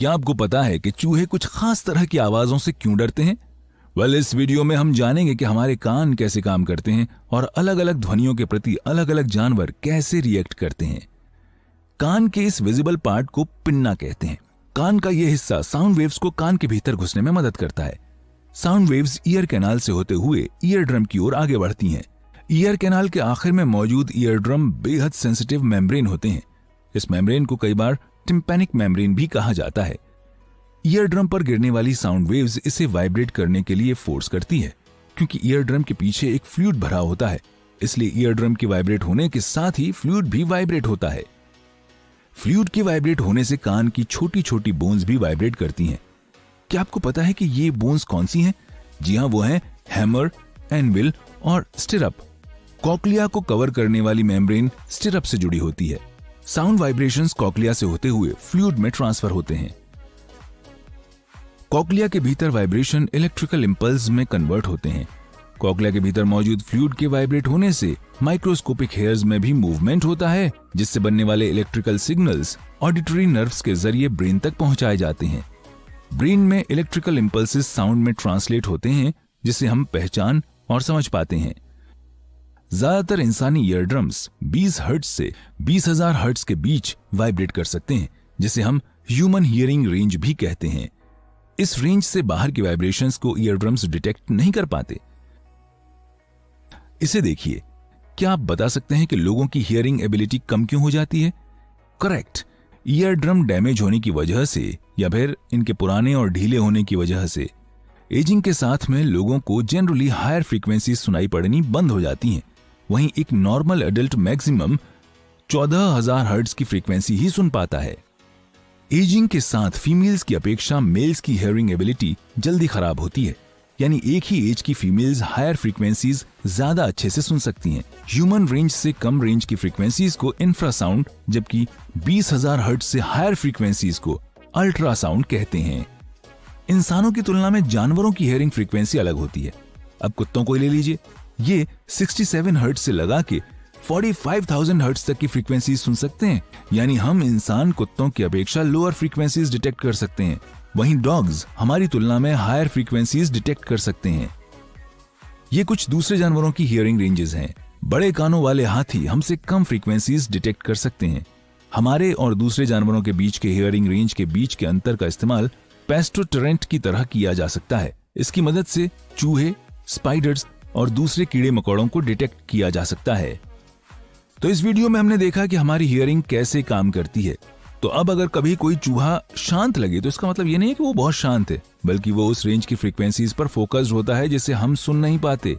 क्या आपको पता है कि चूहे कुछ खास तरह की आवाजों से क्यों डरते हैं? इस वीडियो में हम जानेंगे कि हमारे कान कैसे काम करते हैं और अलग अलग ध्वनियों के प्रति अलग अलग जानवर कैसे रिएक्ट करते हैं। कान के इस विजिबल पार्ट को पिन्ना कहते हैं। कान का यह हिस्सा साउंड वेव्स को कान के भीतर घुसने में मदद करता है। साउंड वेव्स ईयर कैनाल से होते हुए ईयर ड्रम की ओर आगे बढ़ती हैं। ईयर कैनाल के आखिर में मौजूद ईयर ड्रम बेहद सेंसिटिव मेम्ब्रेन होते हैं। इस मेम्ब्रेन को कई बार टिम्पैनिक मेम्ब्रेन भी कहा जाता है। ईयर ड्रम पर गिरने वाली साउंड वेव्स इसे वाइब्रेट करने के लिए फोर्स करती है। क्योंकि ईयर ड्रम के पीछे एक फ्लूइड भरा होता है, इसलिए ईयर ड्रम के वाइब्रेट होने के साथ ही फ्लूइड भी वाइब्रेट होता है। फ्लूइड के वाइब्रेट होने से कान की छोटी छोटी बोन्स भी वाइब्रेट करती हैं। क्या आपको पता है कि ये बोन्स कौन सी हैं? जी हाँ, वो हैं हैमर, एनविल और स्टिरअप। कॉक्लिया को कवर करने वाली मेम्ब्रेन स्टिरअप से जुड़ी होती है। साउंड वाइब्रेशंस कॉक्लिया से होते हुए फ्लूइड में ट्रांसफर होते हैं। कॉक्लिया के भीतर वाइब्रेशन इलेक्ट्रिकल इंपल्स में कन्वर्ट होते हैं। कॉक्लिया के भीतर मौजूद फ्लूइड के वाइब्रेट होने से माइक्रोस्कोपिक हेयर्स में भी मूवमेंट होता है, जिससे बनने वाले इलेक्ट्रिकल सिग्नल्स ऑडिटरी नर्व्स के जरिए ब्रेन तक पहुंचाए जाते हैं। ब्रेन में इलेक्ट्रिकल इंपल्सेस साउंड में ट्रांसलेट होते हैं, जिसे हम पहचान और समझ पाते हैं। ज्यादातर इंसानी ईयर ड्रम्स 20 हर्ट्ज से 20,000 हर्ट्ज के बीच वाइब्रेट कर सकते हैं, जिसे हम ह्यूमन हियरिंग रेंज भी कहते हैं। इस रेंज से बाहर की वाइब्रेशंस को ईयर ड्रम्स डिटेक्ट नहीं कर पाते। इसे देखिए, क्या आप बता सकते हैं कि लोगों की हियरिंग एबिलिटी कम क्यों हो जाती है? करेक्ट, ईयर ड्रम डैमेज होने की वजह से या फिर इनके पुराने और ढीले होने की वजह से। एजिंग के साथ में लोगों को जनरली हायर फ्रीक्वेंसी सुनाई पड़नी बंद हो जाती हैं। वहीं एक नॉर्मल एडल्ट मैक्सिमम 14,000 हर्ट्ज की फ्रीक्वेंसी ही सुन पाता है। एजिंग के साथ फीमेल्स की अपेक्षा मेल्स की हियरिंग एबिलिटी जल्दी खराब होती है, यानी एक ही एज की फीमेल्स हायर फ्रीक्वेंसीज ज्यादा अच्छे से सुन सकती हैं। ह्यूमन रेंज से कम रेंज की फ्रीक्वेंसीज को इंफ्रासाउंड, जबकि 20,000 हर्ट्ज से हायर फ्रीक्वेंसीज को अल्ट्रासाउंड कहते हैं। इंसानों की तुलना में जानवरों की हियरिंग फ्रीक्वेंसी अलग होती है। अब कुत्तों को ले लीजिए, ये 67 हर्ट्ज से लगा के 45,000 हर्ट्ज तक की फ्रीक्वेंसी सुन सकते हैं, यानी हम इंसान कुत्तों की अपेक्षा लोअर फ्रीक्वेंसीज डिटेक्ट कर सकते हैं। वहीं डॉग्स हमारी तुलना में हायर फ्रीक्वेंसीज डिटेक्ट कर सकते हैं। ये कुछ दूसरे जानवरों की हियरिंग रेंजेस हैं। बड़े कानों वाले हाथी हमसे कम फ्रीक्वेंसीज डिटेक्ट कर सकते हैं। हमारे और दूसरे जानवरों के बीच के हियरिंग रेंज के बीच के अंतर का इस्तेमाल पेस्टोटोरेंट की तरह किया जा सकता है। इसकी मदद से चूहे, स्पाइडर्स और दूसरे कीड़े मकोड़ों को डिटेक्ट किया जा सकता है। तो इस वीडियो में हमने देखा कि हमारी हियरिंग कैसे काम करती है। तो अब अगर कभी कोई चूहा शांत लगे तो इसका मतलब ये नहीं है कि वो बहुत शांत है, बल्कि वो उस रेंज की फ्रीक्वेंसीज पर फोकस्ड होता है जिसे हम सुन नहीं पाते।